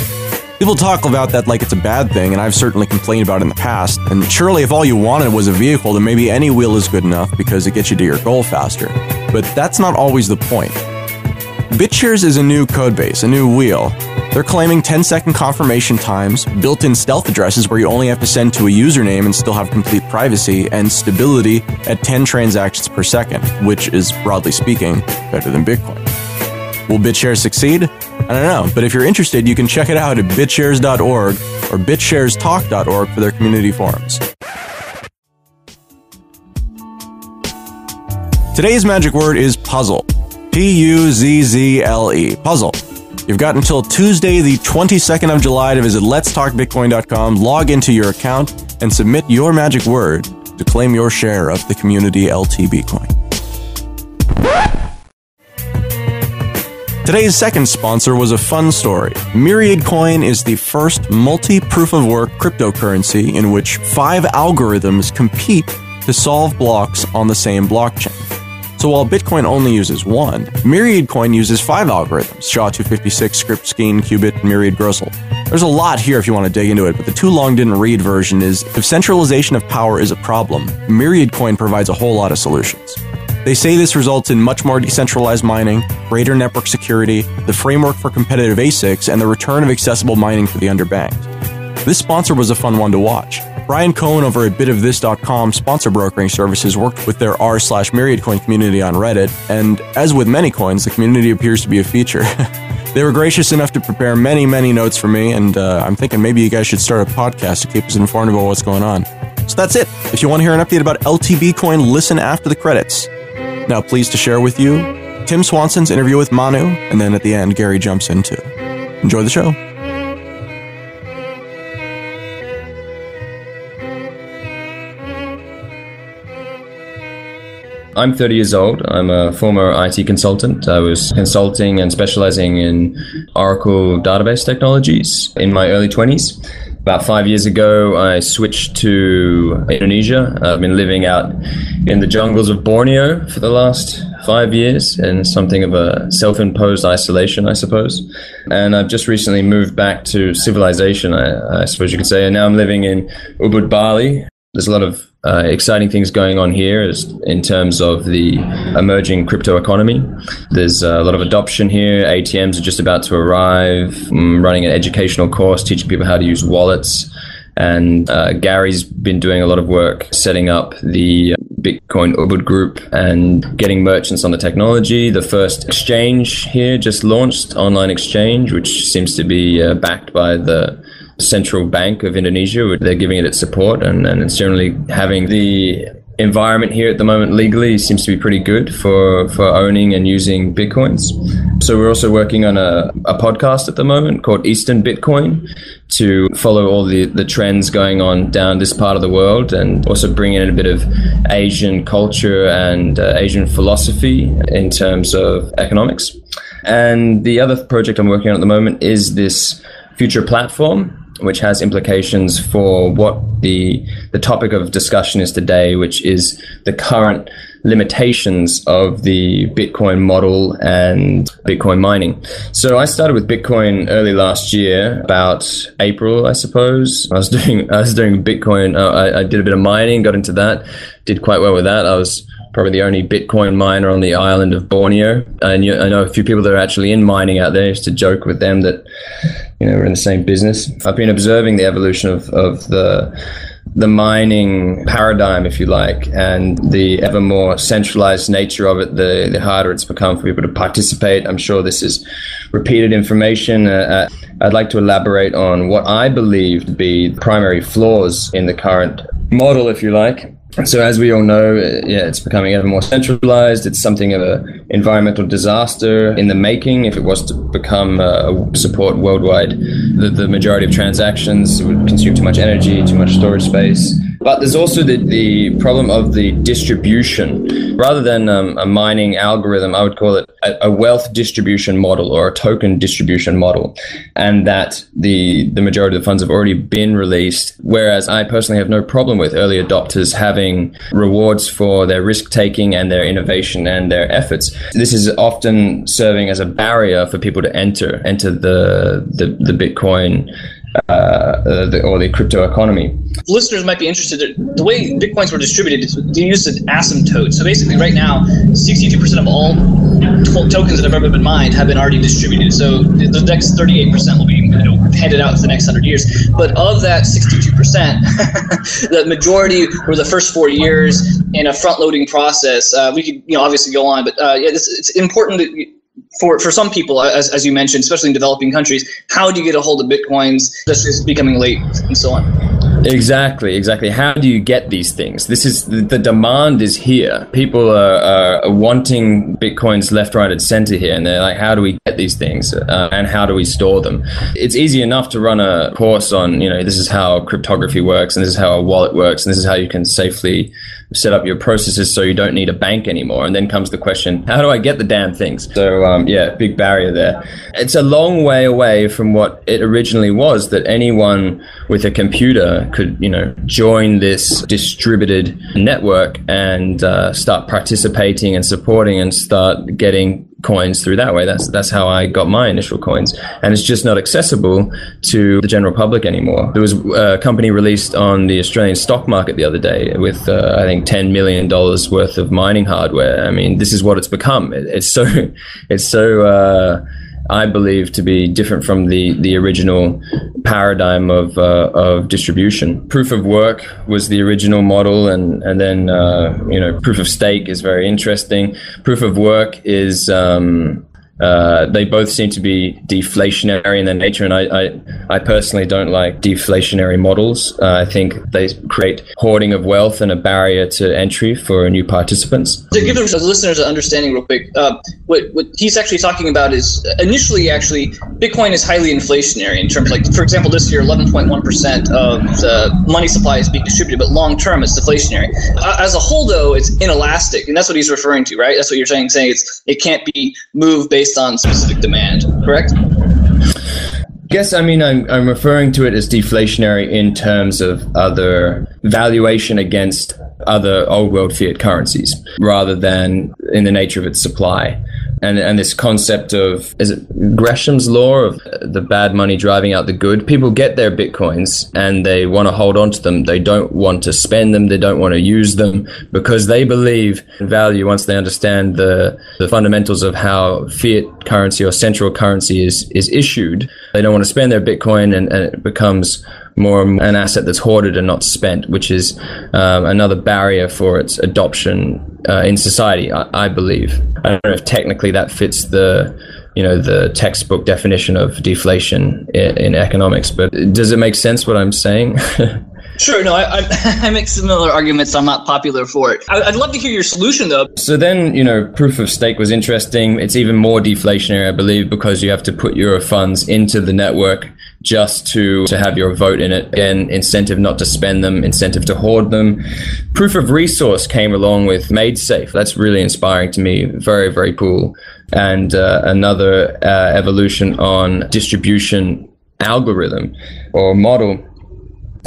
People talk about that like it's a bad thing, and I've certainly complained about it in the past. And surely if all you wanted was a vehicle, then maybe any wheel is good enough because it gets you to your goal faster. But that's not always the point. BitShares is a new codebase, a new wheel. They're claiming 10-second confirmation times, built-in stealth addresses where you only have to send to a username and still have complete privacy, and stability at 10 transactions per second, which is, broadly speaking, better than Bitcoin. Will BitShares succeed? I don't know, but if you're interested, you can check it out at bitshares.org or bitsharestalk.org for their community forums. Today's magic word is puzzle. Puzzle. Puzzle. You've got until Tuesday, the 22nd of July to visit letstalkbitcoin.com, log into your account, and submit your magic word to claim your share of the community LTB coin. Today's second sponsor was a fun story. Myriad Coin is the first multi-proof-of-work cryptocurrency in which 5 algorithms compete to solve blocks on the same blockchain. So while Bitcoin only uses 1, Myriad Coin uses 5 algorithms: SHA-256, Script, Skeen, Qubit, and Myriad Grossel. There's a lot here if you want to dig into it, but the too long didn't read version is, if centralization of power is a problem, Myriad Coin provides a whole lot of solutions. They say this results in much more decentralized mining, greater network security, the framework for competitive ASICs, and the return of accessible mining for the underbanked. This sponsor was a fun one to watch. Brian Cohen over at bitofthis.com sponsor brokering services worked with their r/MyriadCoin community on Reddit, and as with many coins, the community appears to be a feature. They were gracious enough to prepare many, many notes for me, and I'm thinking maybe you guys should start a podcast to keep us informed about what's going on. So that's it. If you want to hear an update about LTB coin, listen after the credits. Now, pleased to share with you Tim Swanson's interview with Manu, and then at the end, Gary jumps in too. Enjoy the show. I'm 30 years old. I'm a former IT consultant. I was consulting and specializing in Oracle database technologies in my early 20s. About 5 years ago, I switched to Indonesia. I've been living out in the jungles of Borneo for the last 5 years in something of a self-imposed isolation, I suppose. And I've just recently moved back to civilization, I suppose you could say. And now I'm living in Ubud, Bali. There's a lot of exciting things going on here in terms of the emerging crypto economy. There's a lot of adoption here. ATMs are just about to arrive. I'm running an educational course teaching people how to use wallets. And Gary's been doing a lot of work setting up the Bitcoin Ubud group and getting merchants on the technology. The first exchange here just launched, online exchange, which seems to be backed by the Central Bank of Indonesia. They're giving it its support, and it's generally having the environment here at the moment legally seems to be pretty good for owning and using Bitcoins. So we're also working on a podcast at the moment called Eastern Bitcoin to follow all the trends going on down this part of the world, and also bring in a bit of Asian culture and Asian philosophy in terms of economics. And the other project I'm working on at the moment is this future platform, which has implications for what the topic of discussion is today, which is the current limitations of the Bitcoin model and Bitcoin mining. So I started with Bitcoin early last year, about April, I suppose. I was doing Bitcoin. I did a bit of mining, got into that, did quite well with that. I was probably the only Bitcoin miner on the island of Borneo. And I know a few people that are actually in mining out there. I used to joke with them that, we're in the same business. I've been observing the evolution of the mining paradigm, if you like, and the ever more centralized nature of it, the harder it's become for people to participate. I'm sure this is repeated information. I'd like to elaborate on what I believe to be the primary flaws in the current model, if you like. So as we all know, it's becoming ever more centralized. It's something of an environmental disaster in the making. If it was to become support worldwide, the majority of transactions would consume too much energy, too much storage space. But there's also the problem of the distribution. Rather than a mining algorithm, I would call it a wealth distribution model or a token distribution model. And that the majority of the funds have already been released, whereas I personally have no problem with early adopters having rewards for their risk-taking and their innovation and their efforts. This is often serving as a barrier for people to enter the Bitcoin or the crypto economy. Listeners might be interested. The way Bitcoins were distributed, they used an asymptote. So basically right now, 62% of all tokens that have ever been mined have been already distributed. So the next 38% will be handed out for the next 100 years. But of that 62%, the majority were the first 4 years in a front-loading process. We could obviously go on, but it's important that for some people, as you mentioned, especially in developing countries, how do you get a hold of Bitcoins that's just becoming late and so on? Exactly. How do you get these things? This is the demand is here. People are wanting Bitcoins left, right, and center here, and they're like, how do we get these things, and how do we store them? It's easy enough to run a course on, this is how cryptography works, and this is how a wallet works, and this is how you can safely set up your processes so you don't need a bank anymore. And then comes the question, how do I get the damn things? So big barrier there. It's a long way away from what it originally was, that anyone with a computer could join this distributed network and start participating and supporting and start getting coins through that way. That's how I got my initial coins, and it's just not accessible to the general public anymore. There was a company released on the Australian stock market the other day with I think $10 million worth of mining hardware. I mean, this is what it's become. It's so I believe to be different from the original paradigm of distribution. Proof of work was the original model, and then proof of stake is very interesting. Proof of work is they both seem to be deflationary in their nature, and I personally don't like deflationary models. I think they create hoarding of wealth and a barrier to entry for new participants. To give the listeners an understanding real quick, what he's actually talking about is initially Bitcoin is highly inflationary in terms for example, this year 11.1% of the money supply is being distributed, but long term it's deflationary. As a whole though, it's inelastic, and that's what he's referring to, right? That's what you're saying it can't be moved based on specific demand, correct? Yes, I mean, I'm referring to it as deflationary in terms of other valuation against other old world fiat currencies, rather than in the nature of its supply. And this concept of, is it Gresham's law of the bad money driving out the good? People get their Bitcoins and they want to hold on to them. They don't want to spend them. They don't want to use them because they believe in value once they understand the fundamentals of how fiat currency or central currency is issued. They don't want to spend their Bitcoin, and it becomes more an asset that's hoarded and not spent, which is another barrier for its adoption in society, I believe. I don't know if technically that fits the textbook definition of deflation in economics, but does it make sense what I'm saying? Sure. No, I make similar arguments. I'm not popular for it. I'd love to hear your solution, though. So then, proof of stake was interesting. It's even more deflationary, I believe, because you have to put your funds into the network just to have your vote in it. Again, incentive not to spend them, incentive to hoard them. Proof of resource came along with Made Safe. That's really inspiring to me. Very, very cool. And another evolution on distribution algorithm or model.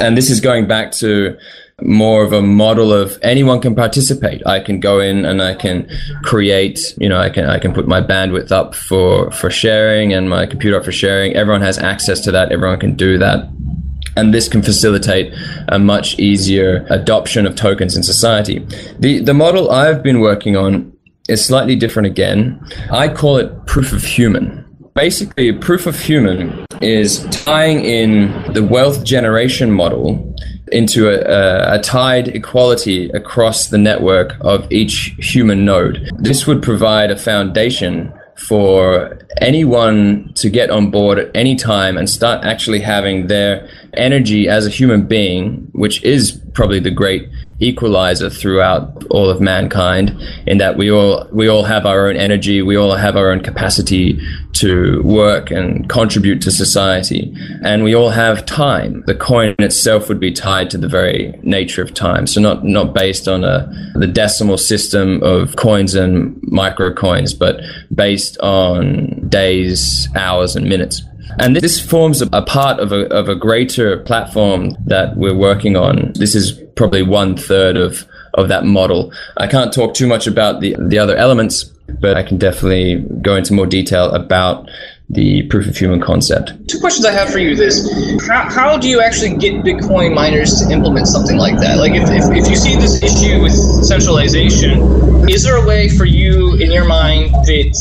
And this is going back to more of a model of anyone can participate. I can go in and I can create, I can put my bandwidth up for sharing and my computer up for sharing. Everyone has access to that. Everyone can do that. And this can facilitate a much easier adoption of tokens in society. The model I've been working on is slightly different again. I call it proof of human. Basically, proof of human is tying in the wealth generation model into a tied equality across the network of each human node. This would provide a foundation for anyone to get on board at any time and start actually having their energy as a human being, which is probably the great equalizer throughout all of mankind, in that we all have our own energy, we all have our own capacity to work and contribute to society, and we all have time. The coin itself would be tied to the very nature of time, so not based on the decimal system of coins and micro coins, but based on days, hours, and minutes. And this forms a part of a greater platform that we're working on. This is probably 1/3 of that model. I can't talk too much about the other elements, but I can definitely go into more detail about the proof of human concept. Two questions I have for you is, how do you actually get Bitcoin miners to implement something like that? Like if you see this issue with centralization, is there a way for you in your mind that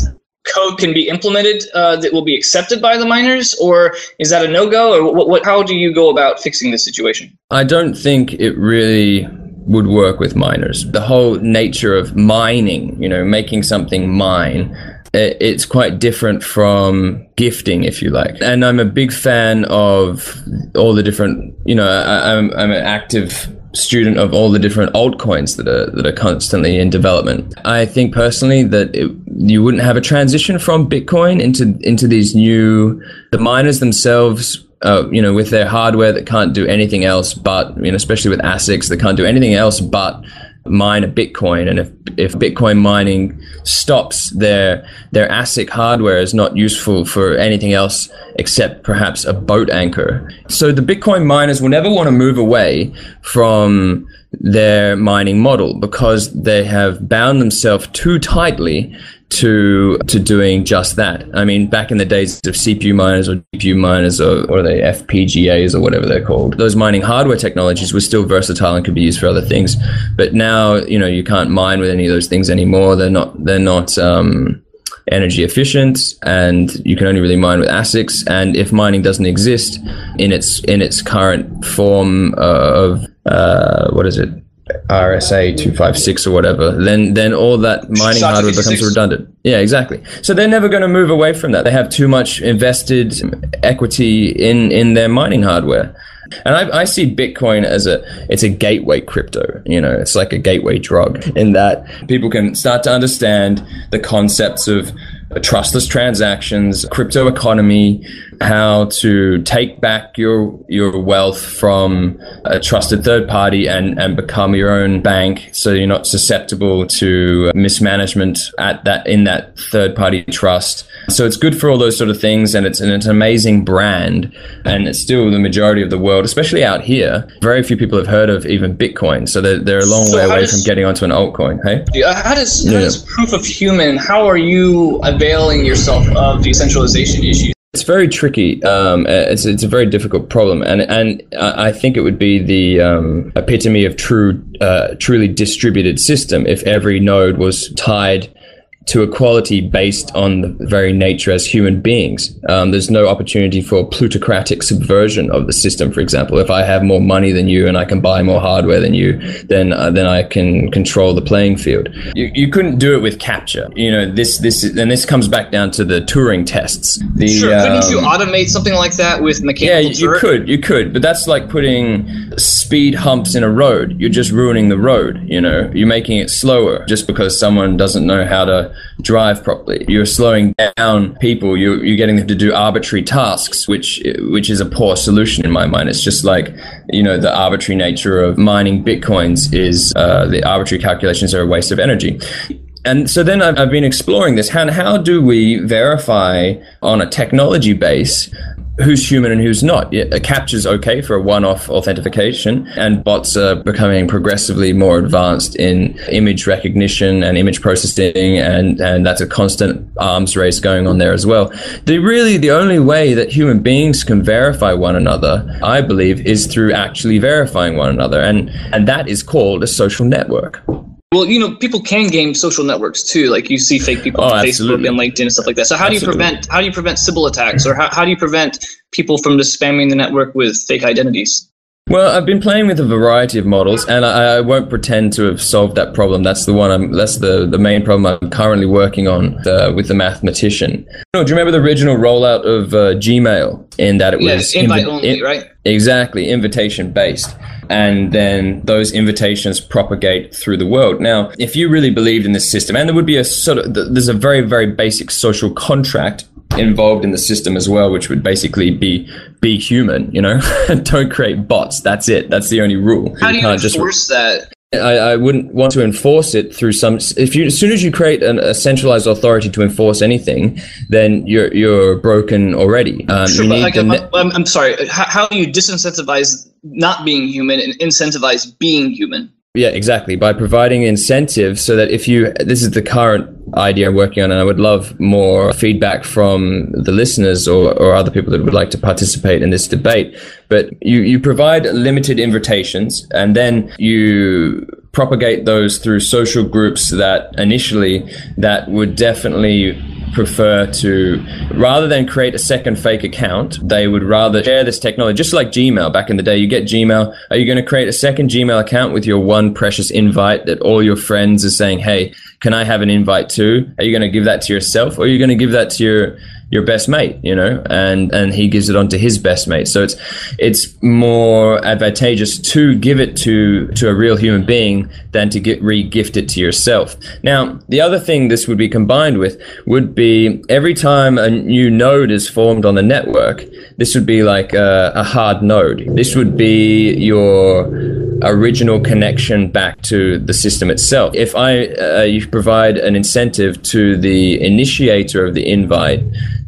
code can be implemented that will be accepted by the miners, or is that a no-go, or how do you go about fixing this situation? I don't think it really would work with miners. The whole nature of mining, making something mine, it's quite different from gifting, if you like. And I'm a big fan of all the different, I'm an active student of all the different altcoins that are constantly in development. I think personally that you wouldn't have a transition from Bitcoin into these the miners themselves, with their hardware that can't do anything else but, especially with ASICs that can't do anything else but mine a Bitcoin. And if Bitcoin mining stops, their ASIC hardware is not useful for anything else except perhaps a boat anchor. So the Bitcoin miners will never want to move away from their mining model because they have bound themselves too tightly to doing just that. I mean, back in the days of CPU miners or GPU miners or are they FPGAs or whatever they're called, those mining hardware technologies were still versatile and could be used for other things. But now, you can't mine with any of those things anymore. They're not energy efficient, and you can only really mine with ASICs. And if mining doesn't exist in its current form of RSA 256 or whatever, then all that mining hardware becomes redundant. Yeah, exactly. So they're never going to move away from that. They have too much invested equity in their mining hardware. And I see Bitcoin as it's a gateway crypto. It's like a gateway drug in that people can start to understand the concepts of trustless transactions, crypto economy, how to take back your wealth from a trusted third party and become your own bank, so you're not susceptible to mismanagement in that third party trust. So it's good for all those sort of things, and it's an amazing brand, and it's still the majority of the world, especially out here. Very few people have heard of even Bitcoin, so they're a long way away from getting onto an altcoin. Hey, how does proof of human? How are you availing yourself of decentralization issues? It's very tricky. It's a very difficult problem, and I think it would be the epitome of truly distributed system if every node was tied to equality based on the very nature as human beings. There's no opportunity for plutocratic subversion of the system. For example, if I have more money than you and I can buy more hardware than you, then I can control the playing field. You couldn't do it with capture. This comes back down to the Turing tests. Sure, couldn't you automate something like that with mechanical turret? You could, but that's like putting speed humps in a road. You're just ruining the road. You're making it slower just because someone doesn't know how to drive properly. You're slowing down people. You're getting them to do arbitrary tasks, which is a poor solution in my mind. It's just like, the arbitrary nature of mining Bitcoins is the arbitrary calculations are a waste of energy. And so then I've been exploring this. How do we verify on a technology base who's human and who's not. A capture's okay for a one-off authentication, and bots are becoming progressively more advanced in image recognition and image processing, and that's a constant arms race going on there as well. The only way that human beings can verify one another, I believe, is through actually verifying one another, and that is called a social network. Well, people can game social networks too. Like you see fake people on Facebook and LinkedIn and stuff like that. So how do you prevent Sybil attacks, or how do you prevent people from just spamming the network with fake identities? Well, I've been playing with a variety of models, and I won't pretend to have solved that problem. That's the main problem I'm currently working on with the mathematician. Do you remember the original rollout of Gmail, in that it was invite only, right? Exactly, invitation based. And then those invitations propagate through the world. Now, if you really believed in this system, and there would be there's a very, very basic social contract involved in the system as well, which would basically be human, don't create bots. That's it. That's the only rule. How do you enforce that? I wouldn't want to enforce it through as soon as you create a centralized authority to enforce anything, then you're broken already. Sure, but I'm sorry. How do you disincentivize not being human and incentivize being human? Yeah, exactly. By providing incentives so that this is the current idea I'm working on, and I would love more feedback from the listeners or other people that would like to participate in this debate. But you provide limited invitations, and then you propagate those through social groups that would definitely prefer to, rather than create a second fake account, they would rather share this technology. Just like Gmail back in the day, you get Gmail. Are you going to create a second Gmail account with your one precious invite that all your friends are saying, hey, can I have an invite too? Are you going to give that to yourself, or are you going to give that to your best mate, and he gives it on to his best mate? So it's more advantageous to give it to a real human being than to re-gift it to yourself. Now, the other thing this would be combined with would be every time a new node is formed on the network, this would be like a hard node. This would be your original connection back to the system itself. If you provide an incentive to the initiator of the invite,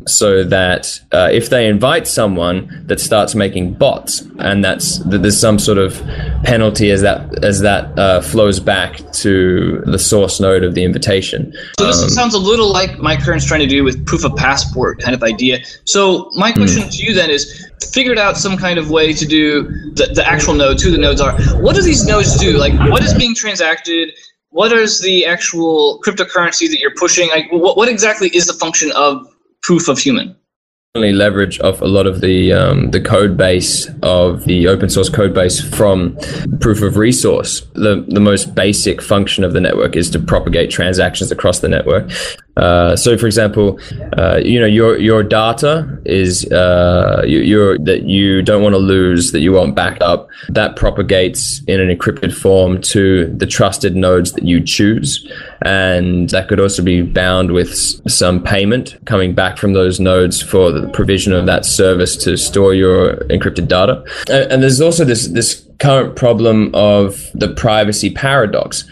so that if they invite someone that starts making bots, and there's some sort of penalty as that flows back to the source node of the invitation. So this sounds a little like my current's trying to do with proof of passport kind of idea. So my question to you then is, figured out some kind of way to do the actual nodes, who the nodes are. What do these nodes do? Like, what is being transacted? What is the actual cryptocurrency that you're pushing? Like, what exactly is the function of proof of human? Leverage off a lot of the code base of the open source code base from proof of resource. The most basic function of the network is to propagate transactions across the network. So, for example, your data is that you don't want to lose, that you want back up. That propagates in an encrypted form to the trusted nodes that you choose, and that could also be bound with some payment coming back from those nodes for the provision of that service to store your encrypted data. And there's also this current problem of the privacy paradox.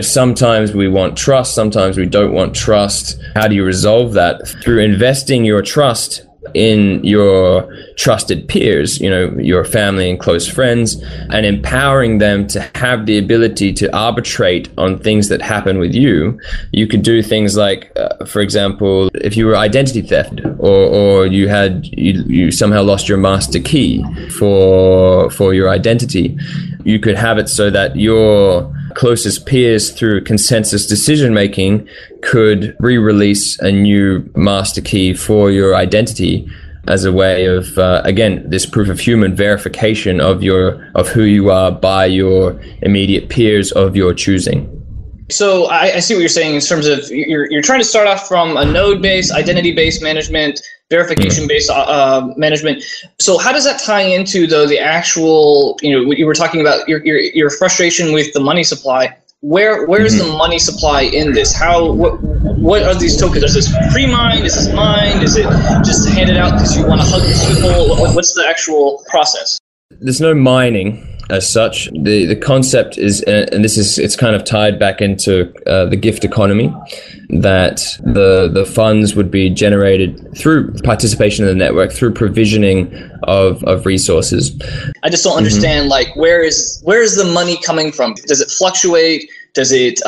Sometimes we want trust, sometimes we don't want trust. How do you resolve that? Through investing your trust in your trusted peers, your family and close friends, and empowering them to have the ability to arbitrate on things that happen with you. You could do things like, for example, if you were identity theft, or you somehow lost your master key for your identity, you could have it so that your closest peers, through consensus decision making, could re-release a new master key for your identity as a way of again, this proof of human verification of who you are by your immediate peers of your choosing. So I see what you're saying in terms of you're trying to start off from a node-based, identity-based management, verification-based management. So how does that tie into, though, the actual, what you were talking about, your frustration with the money supply? Where's the money supply in this? What are these tokens? Is this pre-mined? Is this mined? Is it just handed out because you want to hug these people? What's the actual process? There's no mining. as such. The concept is, and it's kind of tied back into the gift economy, that the funds would be generated through participation in the network, through provisioning of resources. I just don't understand, like, where is the money coming from? Does it fluctuate? Does it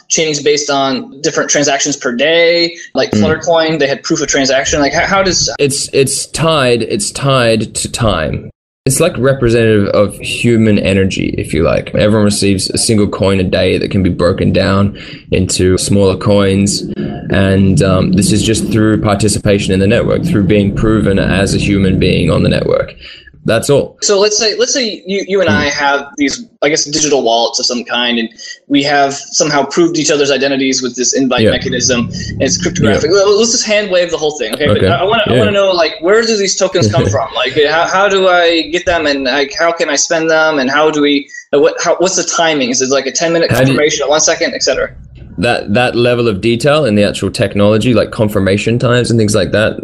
change based on different transactions per day? Like Fluttercoin, they had proof of transaction. Like, how does it's tied to time. It's like representative of human energy, if you like. Everyone receives a single coin a day that can be broken down into smaller coins. And this is just through participation in the network, through being proven as a human being on the network. That's all. So let's say you and I have these, I guess, digital wallets of some kind, and we have somehow proved each other's identities with this invite mechanism, and it's cryptographic. Let's just hand wave the whole thing, okay? But I want to know, like, where do these tokens come from? Like, how do I get them, and like, how can I spend them, and how do we? What's the timing? Is it like a 10-minute confirmation, a 1 second, etc.? That level of detail in the actual technology, like confirmation times and things like that,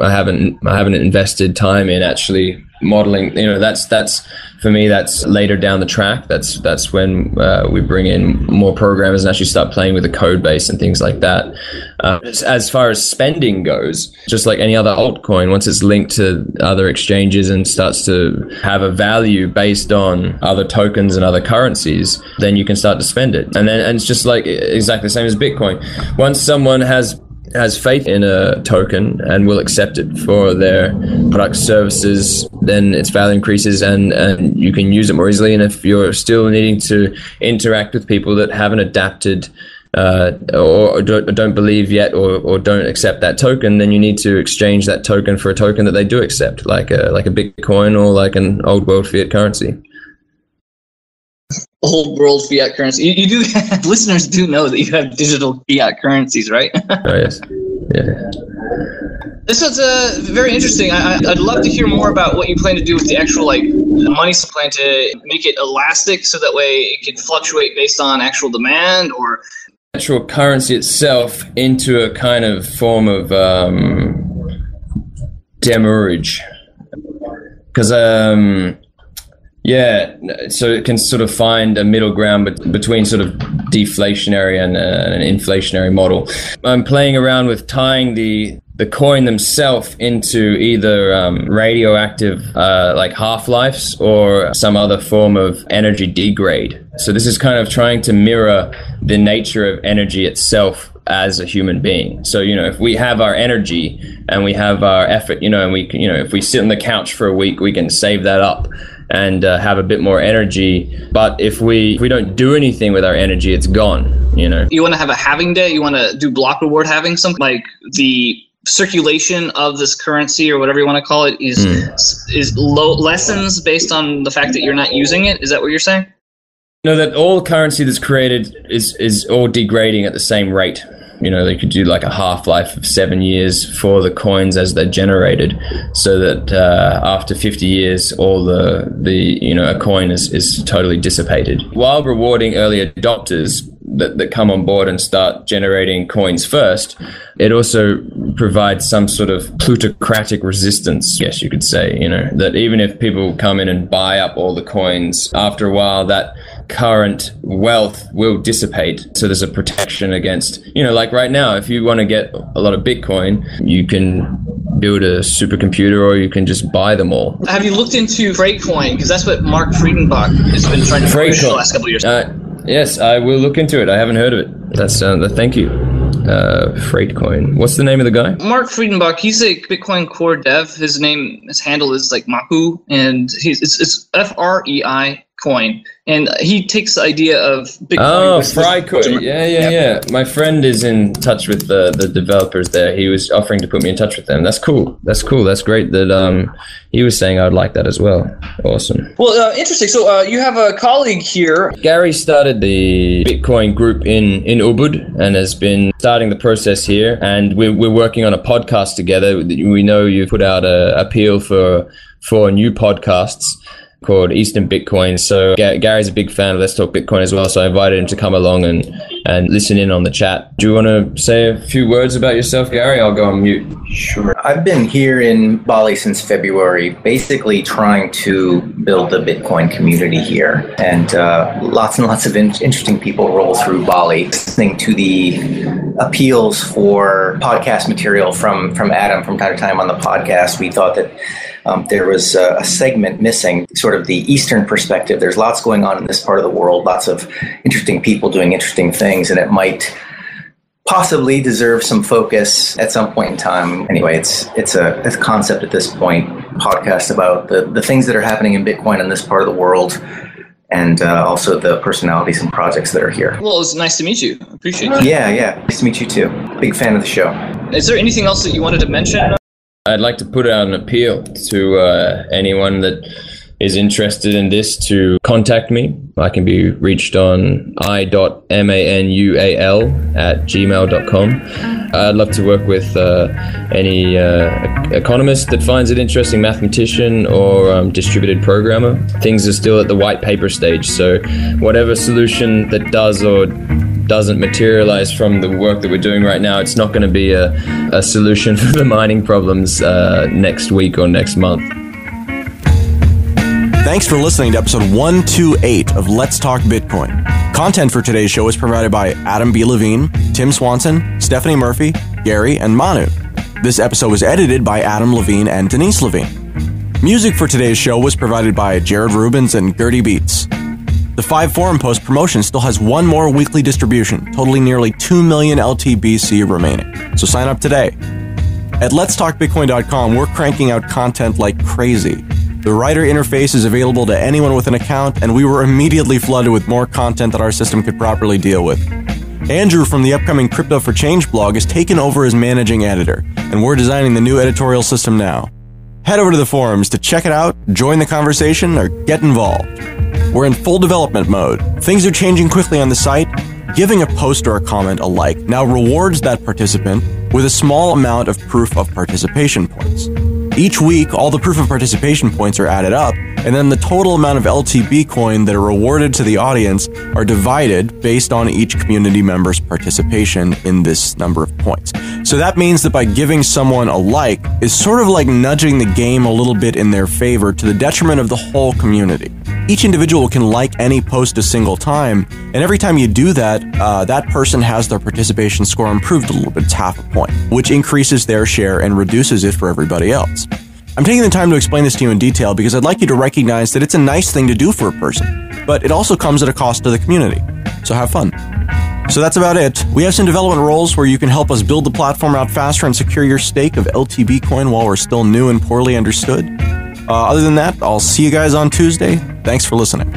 I haven't invested time in actually modeling. That's for me, that's later down the track. That's when we bring in more programmers and actually start playing with the code base and things like that. As far as spending goes, just like any other altcoin, once it's linked to other exchanges and starts to have a value based on other tokens and other currencies, then you can start to spend it. And it's just like exactly the same as Bitcoin. Once someone has faith in a token and will accept it for their products, services, then its value increases and you can use it more easily. And if you're still needing to interact with people that haven't adapted or don't believe yet or don't accept that token, then you need to exchange that token for a token that they do accept, like a Bitcoin or like an old world fiat currency. Old world fiat currency. You do. Listeners do know that you have digital fiat currencies, right? Oh yes. Yeah. This is very interesting. I'd love to hear more about what you plan to do with the actual the money supply, to make it elastic so that way it can fluctuate based on actual demand, or actual currency itself into a kind of form of demurrage, because so it can sort of find a middle ground between sort of deflationary and an inflationary model. I'm playing around with tying the coin themselves into either radioactive like half-lives or some other form of energy degrade. So this is kind of trying to mirror the nature of energy itself as a human being. So, if we have our energy and we have our effort, and we, if we sit on the couch for a week, we can save that up and have a bit more energy. But if we don't do anything with our energy, it's gone, You want to have a halving day? You want to do block reward halving? Something like the circulation of this currency or whatever you want to call it is lessens based on the fact that you're not using it. Is that what you're saying? No, that all currency that's created is all degrading at the same rate. They could do like a half-life of 7 years for the coins as they're generated, so that after 50 years, all a coin is totally dissipated. While rewarding early adopters that come on board and start generating coins first, it also provides some sort of plutocratic resistance, yes, you could say, that even if people come in and buy up all the coins, after a while that current wealth will dissipate. So there's a protection against, like right now, if you want to get a lot of Bitcoin, you can build a supercomputer or you can just buy them all. Have you looked into Freightcoin? Because that's what Mark Friedenbach has been trying to push the last couple of years. Yes, I will look into it. I haven't heard of it. That's thank you. Freightcoin. What's the name of the guy? Mark Friedenbach. He's a Bitcoin core dev. His handle is like Maku, and it's FREI coin, and he takes the idea of Bitcoin. Oh, Frycoin. Yeah. My friend is in touch with the developers there. He was offering to put me in touch with them. That's cool. That's great that he was saying I would like that as well. Awesome. Well, interesting. So you have a colleague here. Gary started the Bitcoin group in Ubud and has been starting the process here, and we're working on a podcast together. We know you put out a appeal for new podcasts. called Eastern Bitcoin. So Gary's a big fan of Let's Talk Bitcoin as well. So I invited him to come along and listen in on the chat. Do you want to say a few words about yourself, Gary? I'll go on mute. Sure. I've been here in Bali since February, basically trying to build the Bitcoin community here. And lots and lots of interesting people roll through Bali. Listening to the appeals for podcast material from Adam from time to time on the podcast, we thought that there was a segment missing, sort of the Eastern perspective. There's lots going on in this part of the world, lots of interesting people doing interesting things, and it might possibly deserve some focus at some point in time. Anyway, it's a concept at this point, podcast about the things that are happening in Bitcoin in this part of the world, and also the personalities and projects that are here. Well, it was nice to meet you. I appreciate it. Yeah. Nice to meet you too. Big fan of the show. Is there anything else that you wanted to mention? I'd like to put out an appeal to anyone that is interested in this to contact me. I can be reached on i.manual@gmail.com. I'd love to work with any economist that finds it interesting, mathematician or distributed programmer. Things are still at the white paper stage, so whatever solution that does or doesn't materialize from the work that we're doing right now, it's not going to be a solution for the mining problems next week or next month. Thanks for listening to episode 128 of Let's Talk Bitcoin. Content for today's show is provided by Adam B. Levine, Tim Swanson, Stephanie Murphy, Gary, and Manu. This episode was edited by Adam Levine and Denise Levine. Music for today's show was provided by Jared Rubens and Gertie Beats. The 5 forum post promotion still has one more weekly distribution, totaling nearly 2 million LTBC remaining. So sign up today. At letstalkbitcoin.com, we're cranking out content like crazy. The writer interface is available to anyone with an account, and we were immediately flooded with more content that our system could properly deal with. Andrew from the upcoming Crypto for Change blog has taken over as managing editor, and we're designing the new editorial system now. Head over to the forums to check it out, join the conversation, or get involved. We're in full development mode. Things are changing quickly on the site. Giving a post or a comment a like now rewards that participant with a small amount of proof of participation points. Each week, all the proof of participation points are added up, and then the total amount of LTB coin that are rewarded to the audience are divided based on each community member's participation in this number of points. So that means that by giving someone a like is sort of like nudging the game a little bit in their favor to the detriment of the whole community. Each individual can like any post a single time, and every time you do that, that person has their participation score improved a little bit. It's half a point, which increases their share and reduces it for everybody else. I'm taking the time to explain this to you in detail because I'd like you to recognize that it's a nice thing to do for a person, but it also comes at a cost to the community. So have fun. So that's about it. We have some development roles where you can help us build the platform out faster and secure your stake of LTB coin while we're still new and poorly understood. Other than that, I'll see you guys on Tuesday. Thanks for listening.